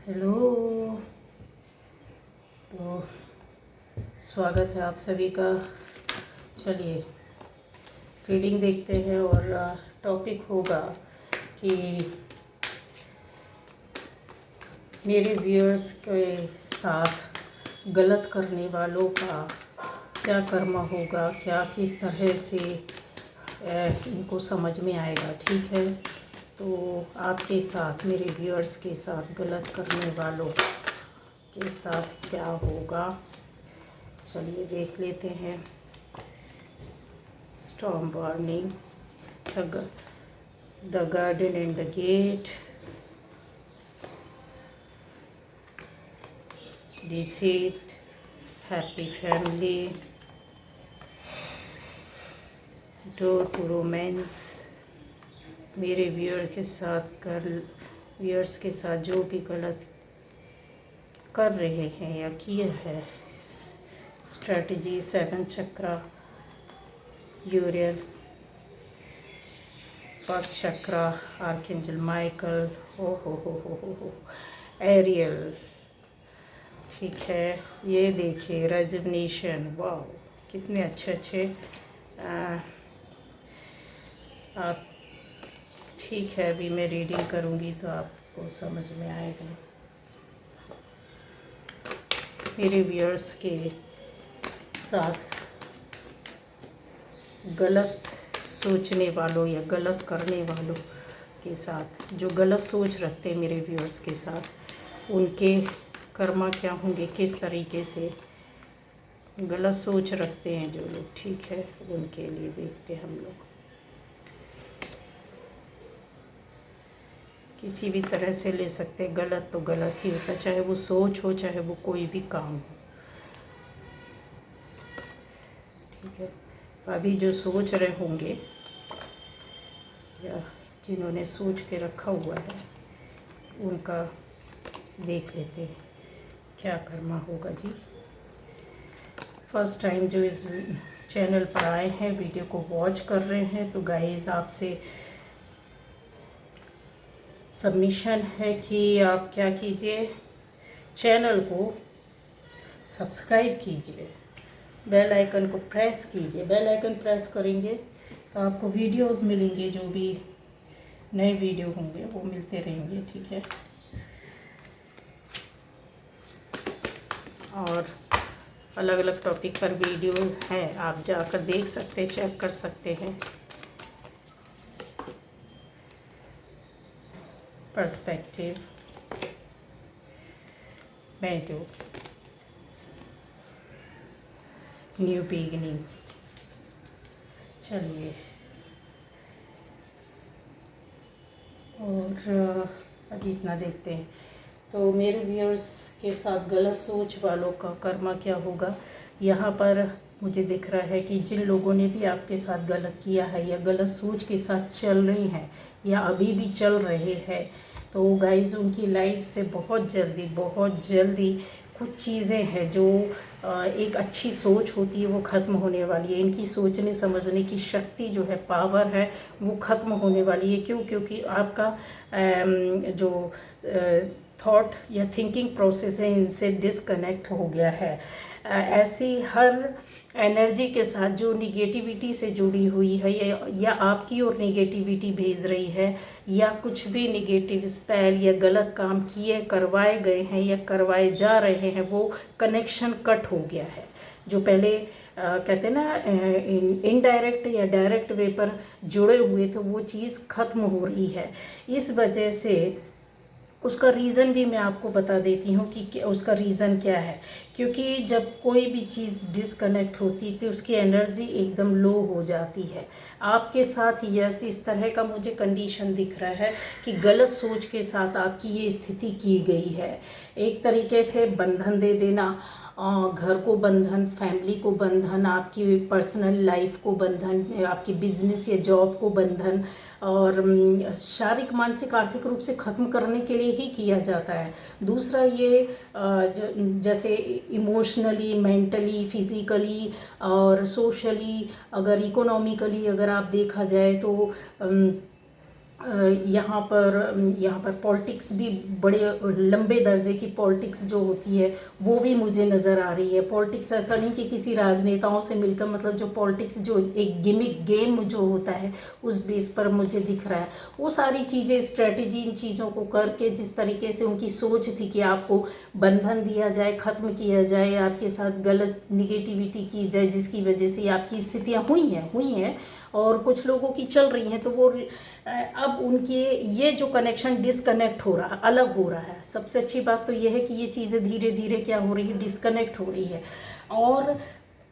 Hello. तो स्वागत है आप सभी का। चलिए रीडिंग देखते हैं और टॉपिक होगा कि मेरे व्यूअर्स के साथ गलत करने वालों का क्या कर्म होगा, क्या किस तरह से इनको समझ में आएगा। ठीक है, तो आपके साथ, मेरे व्यूअर्स के साथ गलत करने वालों के साथ क्या होगा, चलिए देख लेते हैं। Storm warning, the garden and the gate, deceit, happy family, door to romance. मेरे व्यूअर्स के साथ जो भी गलत कर रहे हैं या किए हैं, स्ट्रेटजी, 7 चक्रा, यूरियल, फर्स्ट चक्रा, आर्कएंजल माइकल, हो एरियल। ठीक है, ये देखिए रेजिग्नेशन। वाह, कितने अच्छे अच्छे। आप ठीक है, अभी मैं रीडिंग करूँगी तो आपको समझ में आएगा। मेरे व्यूअर्स के साथ गलत सोचने वालों या गलत करने वालों के साथ, जो गलत सोच रखते हैं मेरे व्यूअर्स के साथ, उनके कर्मा क्या होंगे, किस तरीके से गलत सोच रखते हैं जो लोग। ठीक है, उनके लिए देखते हैं हम लोग। किसी भी तरह से ले सकते, गलत तो गलत ही होता, चाहे वो सोच हो, चाहे वो कोई भी काम हो। ठीक है, तो अभी जो सोच रहे होंगे या जिन्होंने सोच के रखा हुआ है, उनका देख लेते हैं क्या कर्मा होगा जी। फर्स्ट टाइम जो इस चैनल पर आए हैं, वीडियो को वॉच कर रहे हैं, तो गाइस आपसे सबमिशन है कि आप क्या कीजिए, चैनल को सब्सक्राइब कीजिए, बेल आइकन को प्रेस कीजिए। बेल आइकन प्रेस करेंगे तो आपको वीडियोस मिलेंगे, जो भी नए वीडियो होंगे वो मिलते रहेंगे। ठीक है, और अलग अलग टॉपिक पर वीडियो हैं, आप जाकर देख सकते हैं, चेक कर सकते हैं। पर्सपेक्टिव, मेडो, न्यू बिगिनिंग। चलिए, और अभी इतना देखते हैं। तो मेरे व्यूअर्स के साथ गलत सोच वालों का कर्मा क्या होगा। यहाँ पर मुझे दिख रहा है कि जिन लोगों ने भी आपके साथ गलत किया है या गलत सोच के साथ चल रही हैं या अभी भी चल रहे हैं, तो गाइस उनकी लाइफ से बहुत जल्दी कुछ चीज़ें हैं जो एक अच्छी सोच होती है वो ख़त्म होने वाली है। इनकी सोचने समझने की शक्ति जो है, पावर है, वो ख़त्म होने वाली है। क्यों? क्योंकि आपका जो थॉट या थिंकिंग प्रोसेस है, इनसे डिस्कनेक्ट हो गया है। ऐसी हर एनर्जी के साथ जो निगेटिविटी से जुड़ी हुई है या आपकी ओर निगेटिविटी भेज रही है, या कुछ भी निगेटिव स्पेल या गलत काम किए, करवाए गए हैं या करवाए जा रहे हैं, वो कनेक्शन कट हो गया है। जो पहले कहते हैं ना, इनडायरेक्ट या डायरेक्ट वे पर जुड़े हुए थे, वो चीज़ ख़त्म हो रही है। इस वजह से उसका रीज़न भी मैं आपको बता देती हूँ कि उसका रीज़न क्या है। क्योंकि जब कोई भी चीज़ डिस्कनेक्ट होती है तो उसकी एनर्जी एकदम लो हो जाती है। आपके साथ यस इस तरह का मुझे कंडीशन दिख रहा है कि गलत सोच के साथ आपकी ये स्थिति की गई है। एक तरीके से बंधन दे देना, घर को बंधन, फैमिली को बंधन, आपकी पर्सनल लाइफ को बंधन, आपकी बिजनेस या जॉब को बंधन, और शारीरिक, मानसिक, आर्थिक रूप से ख़त्म करने के लिए ही किया जाता है। दूसरा ये जैसे इमोशनली, मेंटली, फिज़िकली और सोशली, अगर इकोनॉमिकली अगर आप देखा जाए तो यहाँ पर पॉलिटिक्स भी बड़े लंबे दर्जे की पॉलिटिक्स जो होती है वो भी मुझे नज़र आ रही है। पॉलिटिक्स ऐसा नहीं कि किसी राजनेताओं से मिलकर, मतलब जो पॉलिटिक्स जो एक गिमिक गेम जो होता है उस बेस पर मुझे दिख रहा है। वो सारी चीज़ें, स्ट्रेटजी, इन चीज़ों को करके जिस तरीके से उनकी सोच थी कि आपको बंधन दिया जाए, ख़त्म किया जाए, आपके साथ गलत निगेटिविटी की जाए, जिसकी वजह से आपकी स्थितियाँ हुई हैं और कुछ लोगों की चल रही हैं, तो वो अब उनके ये जो कनेक्शन डिस्कनेक्ट हो रहा है, अलग हो रहा है। सबसे अच्छी बात तो ये है कि ये चीज़ें धीरे धीरे क्या हो रही है, डिस्कनेक्ट हो रही है। और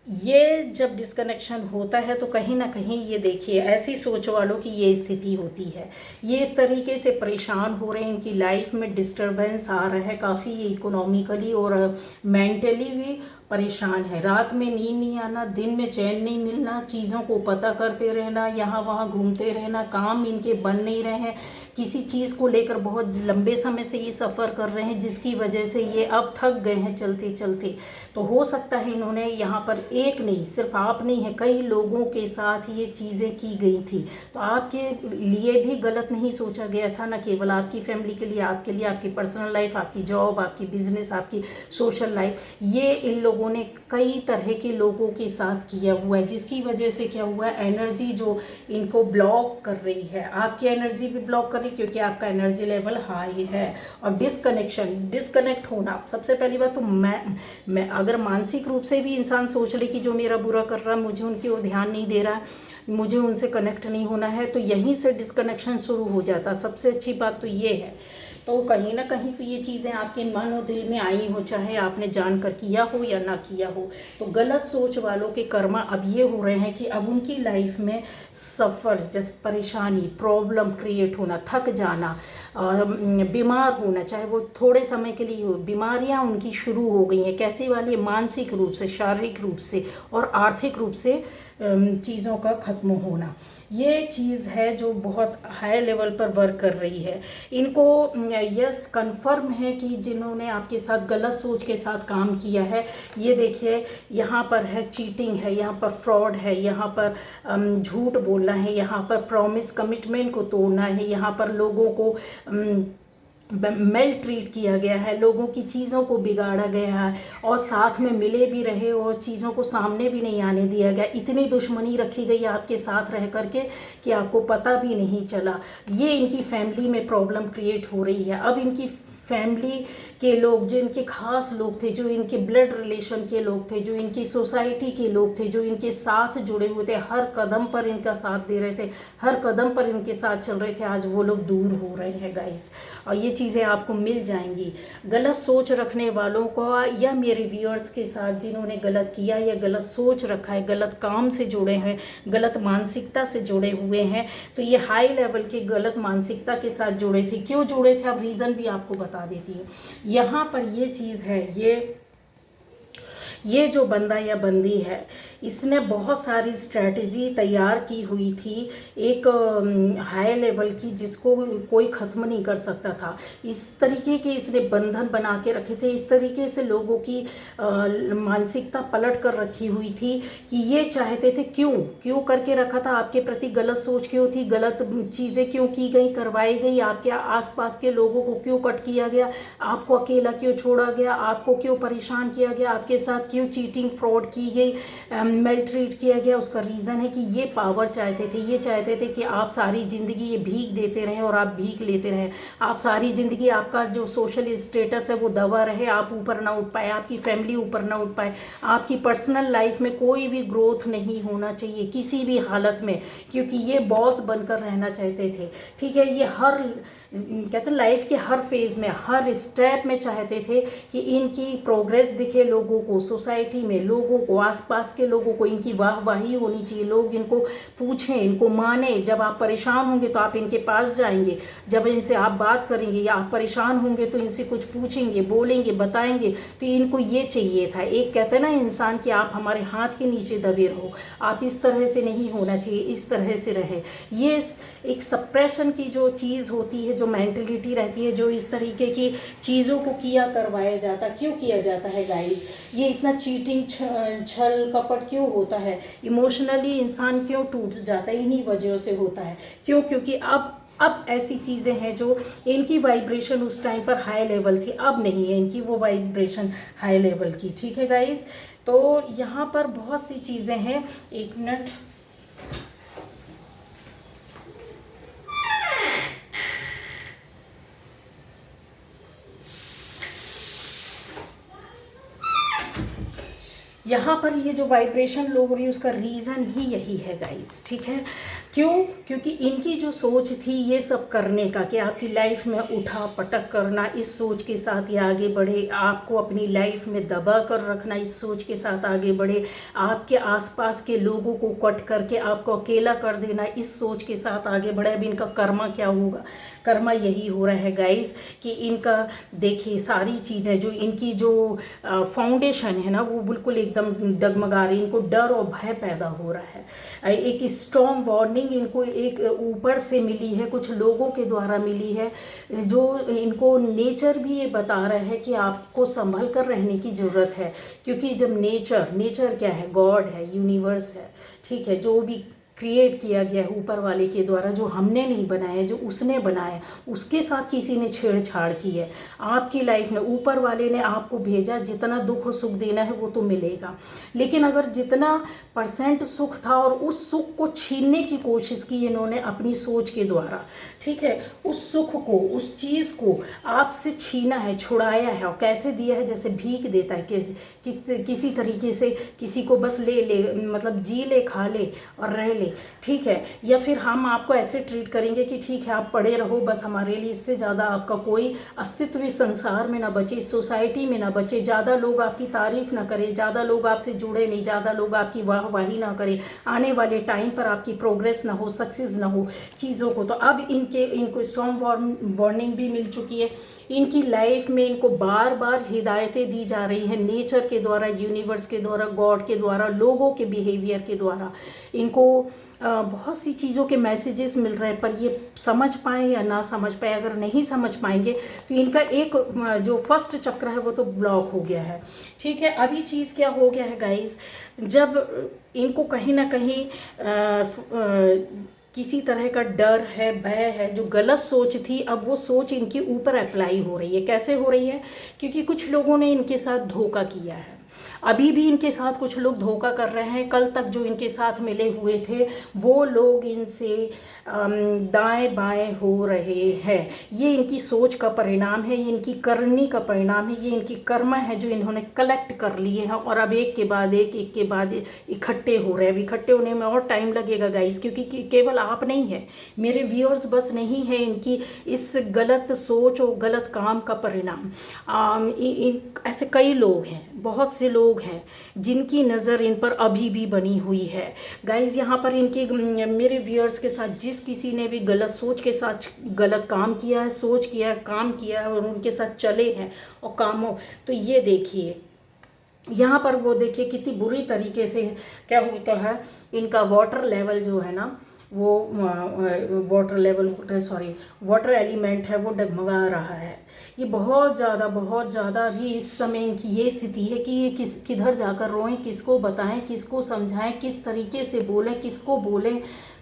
ये जब डिस्कनेक्शन होता है तो कहीं ना कहीं ये देखिए, ऐसी सोच वालों की ये स्थिति होती है, ये इस तरीके से परेशान हो रहे हैं, इनकी लाइफ में डिस्टरबेंस आ रहा है काफ़ी, इकोनॉमिकली और मेंटली भी परेशान है। रात में नींद नहीं आना, दिन में चैन नहीं मिलना, चीज़ों को पता करते रहना, यहाँ वहाँ घूमते रहना, काम इनके बन नहीं रहे हैं, किसी चीज़ को लेकर बहुत लंबे समय से ये सफ़र कर रहे हैं, जिसकी वजह से ये अब थक गए हैं चलते चलते। तो हो सकता है इन्होंने यहाँ पर एक नहीं, सिर्फ आप नहीं है, कई लोगों के साथ ये चीज़ें की गई थी। तो आपके लिए भी गलत नहीं सोचा गया था, न केवल आपकी फैमिली के लिए, आपकी पर्सनल लाइफ, आपकी जॉब, आपकी बिजनेस, आपकी सोशल लाइफ, ये इन लोगों ने कई तरह के लोगों के साथ किया हुआ है, जिसकी वजह से क्या हुआ है, एनर्जी जो इनको ब्लॉक कर रही है, आपकी एनर्जी भी ब्लॉक कर रही है, क्योंकि आपका एनर्जी लेवल हाई है। और डिस्कनेक्ट होना, सबसे पहली बात तो मैं अगर मानसिक रूप से भी इंसान सोच ले कि जो मेरा बुरा कर रहा है, मुझे उनकी ओर ध्यान नहीं दे रहा है, मुझे उनसे कनेक्ट नहीं होना है, तो यहीं से डिस्कनेक्शन शुरू हो जाता। सबसे अच्छी बात तो ये है। तो कहीं ना कहीं तो ये चीज़ें आपके मन और दिल में आई हो, चाहे आपने जानकर किया हो या ना किया हो। तो गलत सोच वालों के कर्मा अब ये हो रहे हैं कि अब उनकी लाइफ में सफ़र, जैसे परेशानी, प्रॉब्लम क्रिएट होना, थक जाना, बीमार होना, चाहे वो थोड़े समय के लिए हो, बीमारियां उनकी शुरू हो गई हैं। कैसी वाली? मानसिक रूप से, शारीरिक रूप से और आर्थिक रूप से चीज़ों का ख़त्म होना। ये चीज़ है जो बहुत हाई लेवल पर वर्क कर रही है। इनको यस कंफर्म है कि जिन्होंने आपके साथ गलत सोच के साथ काम किया है, ये देखिए यहाँ पर है चीटिंग है, यहाँ पर फ्रॉड है, यहाँ पर झूठ बोलना है, यहाँ पर प्रॉमिस कमिटमेंट को तोड़ना है, यहाँ पर लोगों को मेल ट्रीट किया गया है, लोगों की चीज़ों को बिगाड़ा गया है और साथ में मिले भी रहे और चीज़ों को सामने भी नहीं आने दिया गया। इतनी दुश्मनी रखी गई आपके साथ रह करके कि आपको पता भी नहीं चला। ये इनकी फैमिली में प्रॉब्लम क्रिएट हो रही है। अब इनकी फैमिली के लोग, जो इनके खास लोग थे, जो इनके ब्लड रिलेशन के लोग थे, जो इनकी सोसाइटी के लोग थे, जो इनके साथ जुड़े हुए थे, हर कदम पर इनका साथ दे रहे थे, हर कदम पर इनके साथ चल रहे थे, आज वो लोग दूर हो रहे हैं गाइस। और ये चीज़ें आपको मिल जाएंगी। गलत सोच रखने वालों को या मेरे व्यूअर्स के साथ जिन्होंने गलत किया या गलत सोच रखा है, गलत काम से जुड़े हैं, गलत मानसिकता से जुड़े हुए हैं, तो ये हाई लेवल की गलत मानसिकता के साथ जुड़े थे। क्यों जुड़े थे, अब रीज़न भी आपको बता देती है। यहाँ पर ये चीज़ है, ये जो बंदा या बंदी है, इसने बहुत सारी स्ट्रैटेजी तैयार की हुई थी, एक हाई लेवल की, जिसको कोई ख़त्म नहीं कर सकता था। इस तरीके के इसने बंधन बना के रखे थे, इस तरीके से लोगों की मानसिकता पलट कर रखी हुई थी कि ये चाहते थे, क्यों करके रखा था, आपके प्रति गलत सोच क्यों थी, गलत चीज़ें क्यों की गई, करवाई गई, आपके आसपास के लोगों को क्यों कट किया गया, आपको अकेला क्यों छोड़ा गया, आपको क्यों परेशान किया गया, आपके साथ क्यों चीटिंग फ्रॉड की गई, मेल ट्रीट किया गया। उसका रीज़न है कि ये पावर चाहते थे, ये चाहते थे कि आप सारी ज़िंदगी ये भीख देते रहें और आप भीख लेते रहें, आप सारी ज़िंदगी आपका जो सोशल स्टेटस है वो दबा रहे, आप ऊपर ना उठ पाए, आपकी फैमिली ऊपर ना उठ पाए, आपकी पर्सनल लाइफ में कोई भी ग्रोथ नहीं होना चाहिए किसी भी हालत में, क्योंकि ये बॉस बनकर रहना चाहते थे। ठीक है, ये हर कहते हैं लाइफ के हर फेज़ में, हर स्टेप में चाहते थे कि इनकी प्रोग्रेस दिखे लोगों को, सोसाइटी में लोगों को, आसपास के लोगों को, इनकी वाहवाही होनी चाहिए, लोग इनको पूछें, इनको माने। जब आप परेशान होंगे तो आप इनके पास जाएंगे, जब इनसे आप बात करेंगे या आप परेशान होंगे तो इनसे कुछ पूछेंगे, बोलेंगे, बताएंगे। तो इनको ये चाहिए था। एक कहते हैं ना इंसान कि आप हमारे हाथ के नीचे दबे रहो, आप इस तरह से नहीं होना चाहिए, इस तरह से रहे। ये एक सप्रेशन की जो चीज़ होती है, जो मेंटलिटी रहती है, जो इस तरीके की चीज़ों को किया करवाया जाता, क्यों किया जाता है गाइस, ये इतना चीटिंग, छल कपट क्यों होता है, इमोशनली इंसान क्यों टूट जाता है, इन्हीं वजहों से होता है। क्योंकि अब अब ऐसी चीज़ें हैं जो इनकी वाइब्रेशन उस टाइम पर हाई लेवल थी, अब नहीं है इनकी वो वाइब्रेशन हाई लेवल की। ठीक है गाइस, तो यहाँ पर बहुत सी चीज़ें हैं। एक मिनट, यहाँ पर ये जो वाइब्रेशन लो हो रही है उसका रीज़न ही यही है गाइस। ठीक है, क्यों? क्योंकि इनकी जो सोच थी ये सब करने का, कि आपकी लाइफ में उठा पटक करना, इस सोच के साथ ये आगे बढ़े, आपको अपनी लाइफ में दबा कर रखना, इस सोच के साथ आगे बढ़े, आपके आसपास के लोगों को कट करके आपको अकेला कर देना, इस सोच के साथ आगे बढ़े। अब इनका कर्मा क्या होगा? कर्मा यही हो रहा है गाइस कि इनका देखिए सारी चीज़ें जो इनकी जो फाउंडेशन है ना वो बिल्कुल एकदम डगमगा रही, इनको डर और भय पैदा हो रहा है। एक स्ट्रॉन्ग वार्निंग इनको एक ऊपर से मिली है, कुछ लोगों के द्वारा मिली है, जो इनको नेचर भी ये बता रहा है कि आपको संभल कर रहने की ज़रूरत है। क्योंकि जब नेचर क्या है? गॉड है, यूनिवर्स है। ठीक है, जो भी क्रिएट किया गया है ऊपर वाले के द्वारा, जो हमने नहीं बनाया, जो उसने बनाया, उसके साथ किसी ने छेड़छाड़ की है आपकी लाइफ में। ऊपर वाले ने आपको भेजा, जितना दुख और सुख देना है वो तो मिलेगा, लेकिन अगर जितना % सुख था और उस सुख को छीनने की कोशिश की इन्होंने अपनी सोच के द्वारा, ठीक है, उस सुख को, उस चीज़ को आपसे छीना है, छुड़ाया है। और कैसे दिया है? जैसे भीख देता है किसी तरीके से, किसी को बस ले मतलब जी ले, खा ले और रह ले। ठीक है, या फिर हम आपको ऐसे ट्रीट करेंगे कि ठीक है आप पड़े रहो बस, हमारे लिए इससे ज़्यादा आपका कोई अस्तित्व इस संसार में ना बचे, इस सोसाइटी में ना बचे, ज़्यादा लोग आपकी तारीफ़ ना करें, ज़्यादा लोग आपसे जुड़े नहीं, ज़्यादा लोग आपकी वाहवाही ना करें, आने वाले टाइम पर आपकी प्रोग्रेस ना हो, सक्सेस ना हो चीज़ों को। तो अब इनको स्ट्रॉन्ग वार्निंग भी मिल चुकी है। इनकी लाइफ में इनको बार बार हिदायतें दी जा रही हैं, नेचर के द्वारा, यूनिवर्स के द्वारा, गॉड के द्वारा, लोगों के बिहेवियर के द्वारा इनको बहुत सी चीज़ों के मैसेजेस मिल रहे हैं। पर ये समझ पाएँ या ना समझ पाए, अगर नहीं समझ पाएंगे तो इनका एक जो फर्स्ट चक्र है वो तो ब्लॉक हो गया है। ठीक है, अभी चीज़ क्या हो गया है गाइस, जब इनको कहीं ना कहीं किसी तरह का डर है, भय है, जो गलत सोच थी अब वो सोच इनके ऊपर अप्लाई हो रही है। कैसे हो रही है? क्योंकि कुछ लोगों ने इनके साथ धोखा किया है, अभी भी इनके साथ कुछ लोग धोखा कर रहे हैं। कल तक जो इनके साथ मिले हुए थे वो लोग इनसे दाएं बाएं हो रहे हैं। ये इनकी सोच का परिणाम है, ये इनकी करनी का परिणाम है, ये इनकी कर्म है जो इन्होंने कलेक्ट कर लिए हैं और अब एक के बाद एक इकट्ठे हो रहे हैं। इकट्ठे होने में और टाइम लगेगा गाइस, क्योंकि केवल आप नहीं है, मेरे व्यूअर्स बस नहीं है इनकी इस गलत सोच और गलत काम का परिणाम। ऐसे कई लोग हैं, बहुत से लोग हैं जिनकी नज़र इन पर अभी भी बनी हुई है गाइज़। यहाँ पर इनके मेरे व्यूअर्स के साथ जिस किसी ने भी गलत सोच के साथ गलत काम किया है, सोच किया है, काम किया है और उनके साथ चले हैं और कामों, तो ये देखिए यहाँ पर वो देखिए कितनी बुरी तरीके से क्या होता है, इनका वाटर लेवल जो है ना वो वाटर एलिमेंट है वो डगमगा रहा है। ये बहुत ज़्यादा अभी इस समय इनकी ये स्थिति है कि ये किधर जाकर रोएं, किसको बताएं, किसको समझाएं, किस तरीके से बोलें, किसको बोलें,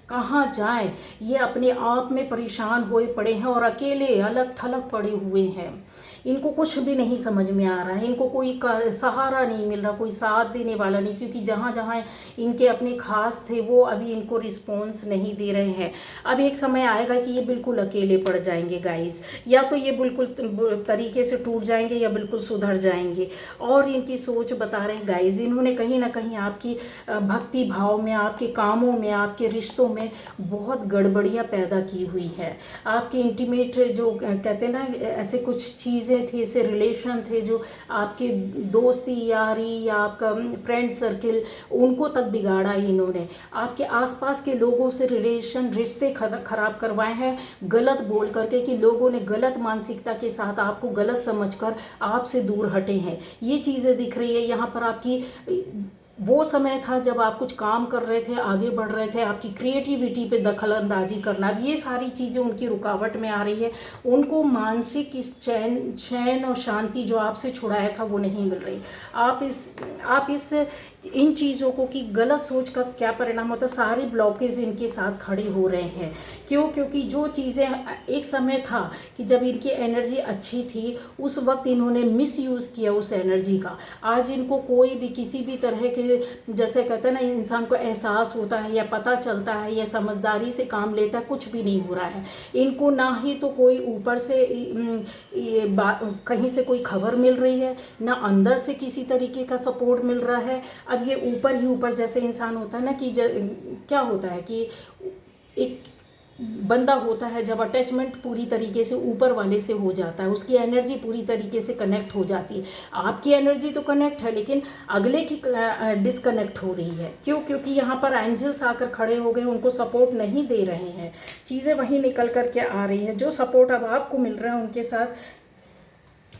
कहाँ जाएं। ये अपने आप में परेशान हुए पड़े हैं और अकेले अलग थलग पड़े हुए हैं। इनको कुछ भी नहीं समझ में आ रहा है, इनको कोई सहारा नहीं मिल रहा, कोई साथ देने वाला नहीं, क्योंकि जहाँ जहाँ इनके अपने खास थे वो अभी इनको रिस्पॉन्स नहीं दे रहे हैं। अब एक समय आएगा कि ये बिल्कुल अकेले पड़ जाएंगे गाइस, या तो ये बिल्कुल तरीके से टूट जाएंगे या बिल्कुल सुधर जाएंगे। और इनकी सोच बता रहे हैं गाइस, इन्होंने कहीं ना कहीं आपकी भक्ति भाव में, आपके कामों में, आपके रिश्तों में बहुत गड़बड़ियाँ पैदा की हुई है। आपके इंटीमेट जो कहते हैं ना, ऐसे कुछ चीज़ें थी, ऐसे रिलेशन थे जो आपके दोस्ती यारी या आपका फ्रेंड सर्किल, उनको तक बिगाड़ा इन्होंने। आपके आसपास के लोगों से रिश्ते खराब करवाए हैं गलत बोल करके, कि लोगों ने गलत मानसिकता के साथ आपको गलत समझकर आपसे दूर हटे हैं। ये चीज़ें दिख रही है यहाँ पर। आपकी वो समय था जब आप कुछ काम कर रहे थे, आगे बढ़ रहे थे, आपकी क्रिएटिविटी पे दखल अंदाजी करना, अब ये सारी चीज़ें उनकी रुकावट में आ रही है। उनको मानसिक इस चैन और शांति जो आपसे छुड़ाया था वो नहीं मिल रही। आप इस इन चीज़ों को कि गलत सोच का क्या परिणाम होता है, सारे ब्लॉकेज इनके साथ खड़े हो रहे हैं। क्यों? क्योंकि जो चीज़ें एक समय था कि जब इनकी एनर्जी अच्छी थी, उस वक्त इन्होंने मिसयूज़ किया उस एनर्जी का। आज इनको कोई भी किसी भी तरह के, जैसे कहते हैं ना, इंसान को एहसास होता है या पता चलता है या समझदारी से काम लेता है, कुछ भी नहीं हो रहा है इनको। ना ही तो कोई ऊपर से कहीं से कोई खबर मिल रही है, ना अंदर से किसी तरीके का सपोर्ट मिल रहा है। अब ये ऊपर ही ऊपर, जैसे इंसान होता है ना कि क्या होता है कि एक बंदा होता है, जब अटैचमेंट पूरी तरीके से ऊपर वाले से हो जाता है, उसकी एनर्जी पूरी तरीके से कनेक्ट हो जाती है। आपकी एनर्जी तो कनेक्ट है, लेकिन अगले की डिसकनेक्ट हो रही है। क्यों? क्योंकि यहाँ पर एंजल्स आकर खड़े हो गए, उनको सपोर्ट नहीं दे रहे हैं। चीज़ें वहीं निकल कर के आ रही है। जो सपोर्ट अब आपको मिल रहा है उनके साथ,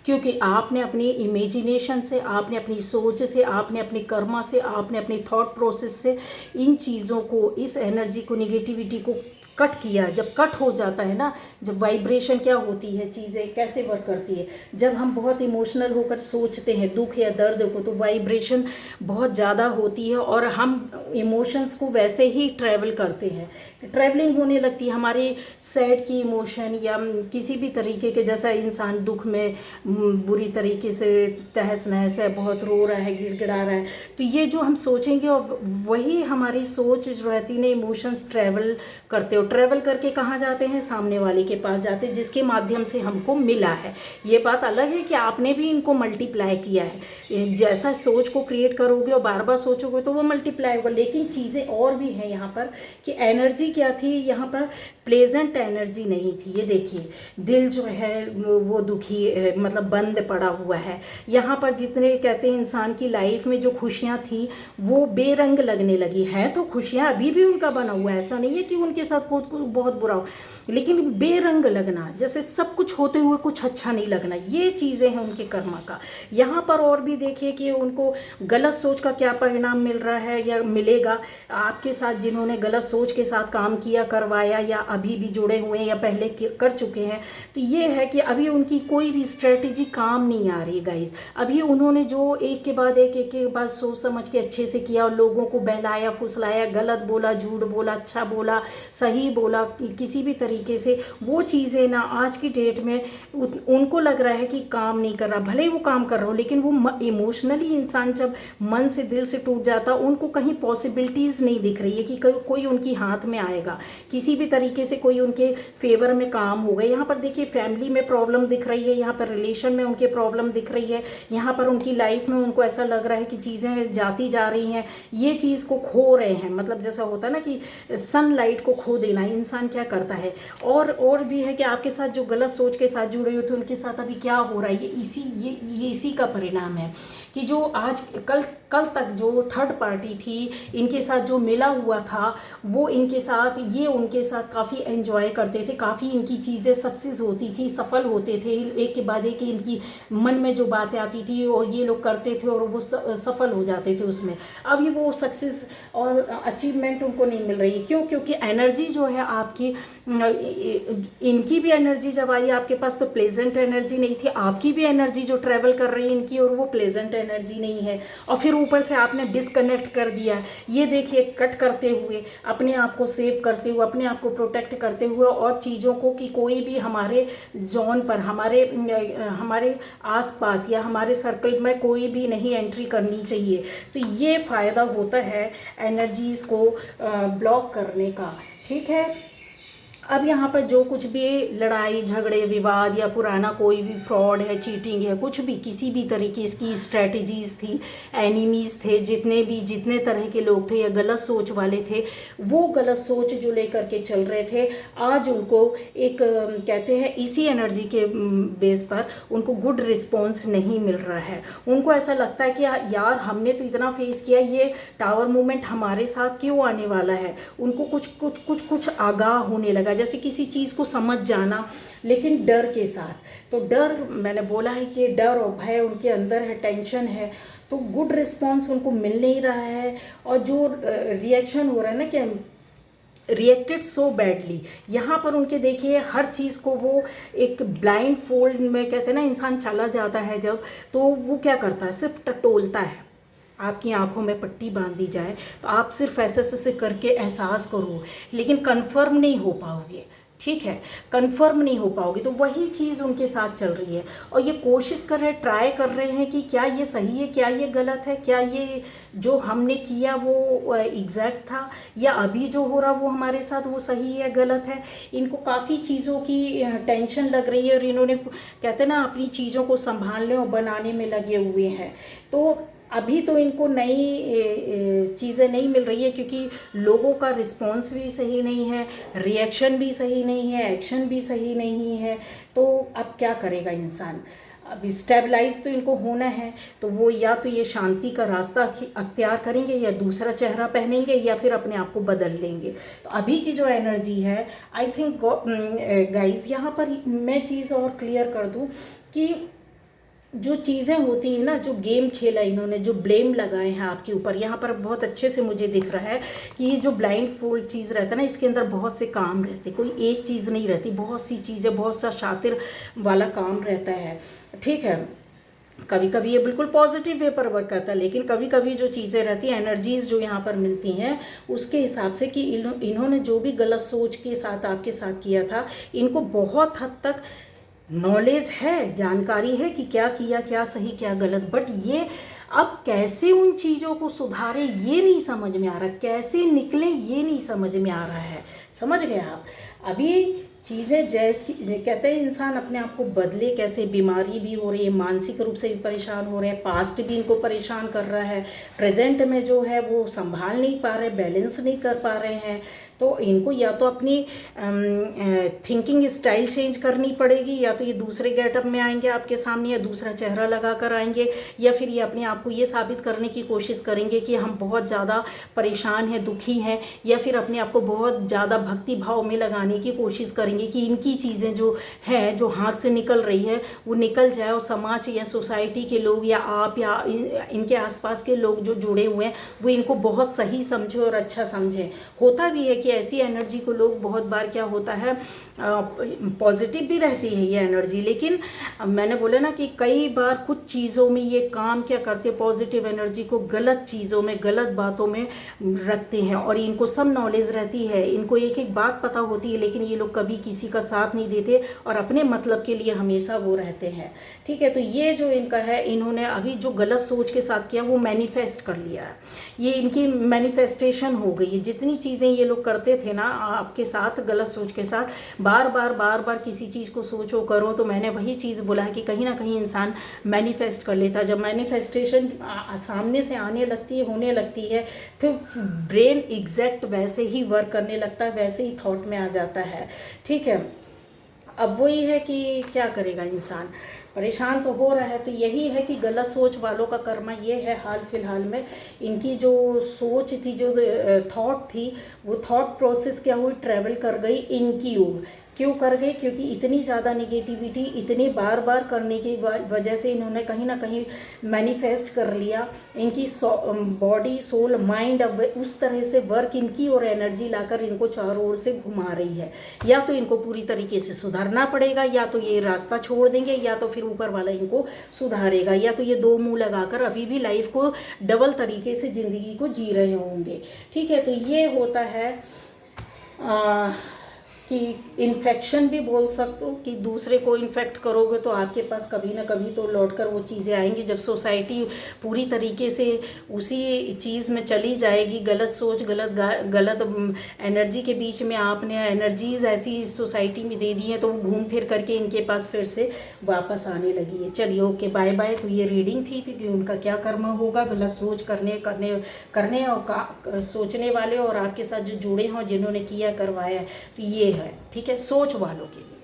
क्योंकि आपने अपनी इमेजिनेशन से, आपने अपनी सोच से, आपने अपनी कर्मा से, आपने अपनी थॉट प्रोसेस से इन चीज़ों को, इस एनर्जी को, निगेटिविटी को कट किया। जब कट हो जाता है ना, जब वाइब्रेशन क्या होती है, चीज़ें कैसे वर्क करती है, जब हम बहुत इमोशनल होकर सोचते हैं दुख या दर्द को, तो वाइब्रेशन बहुत ज़्यादा होती है और हम इमोशंस को वैसे ही ट्रैवल करते हैं, ट्रैवलिंग होने लगती है हमारे सैड की इमोशन या किसी भी तरीके के। जैसा इंसान दुख में बुरी तरीके से तहस नहस है, बहुत रो रहा है, गिड़गिड़ा रहा है, तो ये जो हम सोचेंगे और वही हमारी सोच जो रहती है, इमोशंस ट्रैवल करते हो। ट्रैवल करके कहाँ जाते हैं? सामने वाले के पास जाते हैं, जिसके माध्यम से हमको मिला है। ये बात अलग है कि आपने भी इनको मल्टीप्लाई किया है। जैसा सोच को क्रिएट करोगे और बार बार सोचोगे तो वो मल्टीप्लाई होगा। लेकिन चीज़ें और भी हैं यहाँ पर कि एनर्जी क्या थी यहाँ पर, प्लेजेंट एनर्जी नहीं थी। ये देखिए, दिल जो है वो दुखी, मतलब बंद पड़ा हुआ है। यहाँ पर जितने कहते हैं इंसान की लाइफ में जो खुशियाँ थी वो बेरंग लगने लगी हैं। तो खुशियाँ अभी भी उनका बना हुआ है, ऐसा नहीं है कि उनके साथ बहुत बुरा हो, लेकिन बेरंग लगना, जैसे सब कुछ होते हुए कुछ अच्छा नहीं लगना, ये चीज़ें हैं उनके कर्मा का। यहाँ पर और भी देखिए कि उनको गलत सोच का क्या परिणाम मिल रहा है या मिलेगा आपके साथ, जिन्होंने गलत सोच के साथ काम किया, करवाया या अभी भी जुड़े हुए हैं या पहले कर चुके हैं। तो ये है कि अभी उनकी कोई भी स्ट्रेटेजी काम नहीं आ रही गाइस। अभी उन्होंने जो एक के बाद एक सोच समझ के अच्छे से किया और लोगों को बहलाया फुसलाया, गलत बोला, झूठ बोला, अच्छा बोला, सही बोला, किसी भी तरीके से वो चीज़ें ना आज की डेट में उनको लग रहा है कि काम नहीं कर रहा। भले ही वो काम कर रहा हो, लेकिन वो इमोशनली इंसान जब मन से, दिल से टूट जाता, उनको कहीं पॉसिबिलिटीज़ नहीं दिख रही है कि कोई उनकी हाथ में आएगा, किसी भी तरीके से कोई उनके फेवर में काम होगा। यहाँ पर देखिए फैमिली में प्रॉब्लम दिख रही है, यहाँ पर रिलेशन में उनके प्रॉब्लम दिख रही है, यहाँ पर उनकी लाइफ में उनको ऐसा लग रहा है कि चीज़ें जाती जा रही हैं, ये चीज़ को खो रहे हैं। मतलब जैसा होता है ना कि सनलाइट को खो देना, इंसान क्या करता है। और भी है कि आपके साथ जो गलत सोच के साथ जुड़े हुए थे उनके साथ अभी क्या हो रहा है, ये इसी का परिणाम है कि जो आज कल तक जो थर्ड पार्टी थी इनके साथ जो मिला हुआ था, वो इनके साथ, ये उनके साथ काफ़ी एंजॉय करते थे, काफ़ी इनकी चीज़ें सक्सेस होती थी, सफल होते थे, एक के बाद एक इनकी मन में जो बातें आती थी और ये लोग करते थे और वो सफल हो जाते थे उसमें। अब ये वो सक्सेस और अचीवमेंट उनको नहीं मिल रही है। क्यों? क्योंकि एनर्जी जो है आपकी, इनकी भी एनर्जी जब आई आपके पास तो प्लेजेंट एनर्जी नहीं थी, आपकी भी एनर्जी जो ट्रैवल कर रही है इनकी और वो प्लेजेंट एनर्जी नहीं है, और फिर ऊपर से आपने डिसकनेक्ट कर दिया। ये देखिए, कट करते हुए, अपने आप को सेव करते हुए, अपने आप को प्रोटेक्ट करते हुए, और चीज़ों को कि कोई भी हमारे जोन पर, हमारे आसपास या हमारे सर्कल में कोई भी नहीं एंट्री करनी चाहिए। तो ये फ़ायदा होता है एनर्जीज़ को ब्लॉक करने का। ठीक है, अब यहाँ पर जो कुछ भी लड़ाई झगड़े विवाद या पुराना कोई भी फ्रॉड है, चीटिंग है, कुछ भी किसी भी तरीके की स्ट्रेटजीज़ थी, एनिमीज़ थे, जितने तरह के लोग थे या गलत सोच वाले थे, वो गलत सोच जो लेकर के चल रहे थे, आज उनको एक कहते हैं इसी एनर्जी के बेस पर उनको गुड रिस्पॉन्स नहीं मिल रहा है। उनको ऐसा लगता है कि यार हमने तो इतना फेस किया, ये टावर मूवमेंट हमारे साथ क्यों आने वाला है। उनको कुछ आगाह होने लगा, जैसे किसी चीज़ को समझ जाना, लेकिन डर के साथ। तो डर, मैंने बोला है कि डर और भय उनके अंदर है, टेंशन है, तो गुड रिस्पॉन्स उनको मिल नहीं रहा है। और जो रिएक्शन हो रहा है ना कि रिएक्टेड सो बैडली, यहाँ पर उनके देखिए हर चीज़ को वो एक ब्लाइंड फोल्ड में कहते हैं ना, इंसान चला जाता है जब, तो वो क्या करता है, सिर्फ टटोलता है, आपकी आंखों में पट्टी बांध दी जाए तो आप सिर्फ ऐसे ऐसे करके एहसास करो, लेकिन कंफर्म नहीं हो पाओगे। ठीक है, कंफर्म नहीं हो पाओगे। तो वही चीज़ उनके साथ चल रही है और ये कोशिश कर रहे हैं, ट्राई कर रहे हैं कि क्या ये सही है, क्या ये गलत है, क्या ये जो हमने किया वो एग्जैक्ट था, या अभी जो हो रहा वो हमारे साथ वो सही है गलत है। इनको काफ़ी चीज़ों की टेंशन लग रही है और इन्होंने कहते हैं ना अपनी चीज़ों को संभालने और बनाने में लगे हुए हैं। तो अभी तो इनको नई चीज़ें नहीं मिल रही है क्योंकि लोगों का रिस्पॉन्स भी सही नहीं है, रिएक्शन भी सही नहीं है, एक्शन भी सही नहीं है। तो अब क्या करेगा इंसान? अब स्टेबलाइज तो इनको होना है, तो वो या तो ये शांति का रास्ता अख्तियार करेंगे या दूसरा चेहरा पहनेंगे या फिर अपने आप को बदल लेंगे। तो अभी की जो एनर्जी है, आई थिंक गाइस, यहाँ पर मैं चीज़ और क्लियर कर दूँ कि जो चीज़ें होती हैं ना, जो गेम खेला इन्होंने, जो ब्लेम लगाए हैं आपके ऊपर, यहाँ पर बहुत अच्छे से मुझे दिख रहा है कि ये जो ब्लाइंड फोल्ड चीज़ रहता है ना, इसके अंदर बहुत से काम रहते, कोई एक चीज़ नहीं रहती, बहुत सी चीज़ें, बहुत सा शातिर वाला काम रहता है। ठीक है, कभी कभी ये बिल्कुल पॉजिटिव वे पर वर्क करता है, लेकिन कभी कभी जो चीज़ें रहती हैं, एनर्जीज जो यहाँ पर मिलती हैं उसके हिसाब से कि इन्होंने जो भी गलत सोच के साथ आपके साथ किया था, इनको बहुत हद तक नॉलेज है, जानकारी है कि क्या किया, क्या सही क्या गलत, बट ये अब कैसे उन चीज़ों को सुधारे ये नहीं समझ में आ रहा, कैसे निकले ये नहीं समझ में आ रहा है। समझ गए आप? अभी चीज़ें जैसे कहते हैं इंसान अपने आप को बदले कैसे, बीमारी भी हो रही है, मानसिक रूप से भी परेशान हो रहे हैं, पास्ट भी इनको परेशान कर रहा है, प्रेजेंट में जो है वो संभाल नहीं पा रहे, बैलेंस नहीं कर पा रहे हैं। तो इनको या तो अपनी थिंकिंग स्टाइल चेंज करनी पड़ेगी, या तो ये दूसरे गेटअप में आएंगे आपके सामने, या दूसरा चेहरा लगा कर आएंगे, या फिर ये अपने आप को ये साबित करने की कोशिश करेंगे कि हम बहुत ज़्यादा परेशान हैं, दुखी हैं, या फिर अपने आप को बहुत ज़्यादा भक्ति भाव में लगाने की कोशिश करेंगे कि इनकी चीज़ें जो है, जो हाथ से निकल रही है वो निकल जाए और समाज या सोसाइटी के लोग या आप या इनके आसपास के लोग जो जुड़े हुए हैं वो इनको बहुत सही समझे और अच्छा समझें। होता भी है कि ऐसी एनर्जी को लोग बहुत बार क्या होता है, पॉजिटिव भी रहती है ये एनर्जी, लेकिन मैंने बोला ना कि कई बार कुछ चीज़ों में ये काम क्या करते हैं, पॉजिटिव एनर्जी को गलत चीज़ों में, गलत बातों में रखते हैं। और इनको सब नॉलेज रहती है, इनको एक एक बात पता होती है, लेकिन ये लोग कभी किसी का साथ नहीं देते और अपने मतलब के लिए हमेशा वो रहते हैं। ठीक है, तो ये जो इनका है, इन्होंने अभी जो गलत सोच के साथ किया वो मैनिफेस्ट कर लिया है, ये इनकी मैनिफेस्टेशन हो गई है। जितनी चीज़ें ये लोग करते थे ना आपके साथ गलत सोच के साथ, बार बार किसी चीज़ को सोचो करो, तो मैंने वही चीज़ बोला है कि कहीं ना कहीं इंसान मैनिफेस्ट कर लेता है। जब मैनिफेस्टेशन सामने से आने लगती है, होने लगती है, तो ब्रेन एग्जैक्ट वैसे ही वर्क करने लगता है, वैसे ही थॉट में आ जाता है। ठीक है, अब वही है कि क्या करेगा इंसान, परेशान तो हो रहा है। तो यही है कि गलत सोच वालों का कर्मा ये है हाल फिलहाल में, इनकी जो सोच थी, जो थॉट थी, वो थॉट प्रोसेस क्या हुई, ट्रैवल कर गई इनकी ओर। क्यों कर गए? क्योंकि इतनी ज़्यादा निगेटिविटी इतने बार बार करने की वजह से इन्होंने कहीं ना कहीं मैनिफेस्ट कर लिया। इनकी बॉडी, सोल, माइंड अब उस तरह से वर्क इनकी और एनर्जी लाकर इनको चारों ओर से घुमा रही है। या तो इनको पूरी तरीके से सुधारना पड़ेगा, या तो ये रास्ता छोड़ देंगे, या तो फिर ऊपर वाला इनको सुधारेगा, या तो ये दो मुंह लगाकर अभी भी लाइफ को डबल तरीके से ज़िंदगी को जी रहे होंगे। ठीक है, तो ये होता है कि इन्फेक्शन भी बोल सकते हो, कि दूसरे को इन्फेक्ट करोगे तो आपके पास कभी ना कभी तो लौटकर वो चीज़ें आएंगी। जब सोसाइटी पूरी तरीके से उसी चीज़ में चली जाएगी, गलत सोच, गलत एनर्जी के बीच में आपने एनर्जीज ऐसी सोसाइटी में दे दी हैं, तो वो घूम फिर करके इनके पास फिर से वापस आने लगी है। चलिए, ओके, बाय बाय। तो ये रीडिंग थी कि उनका क्या कर्म होगा, गलत सोच करने और सोचने वाले और आपके साथ जो जुड़े हों, जिन्होंने किया करवाया, तो ये है। ठीक है, सोच वालों के लिए।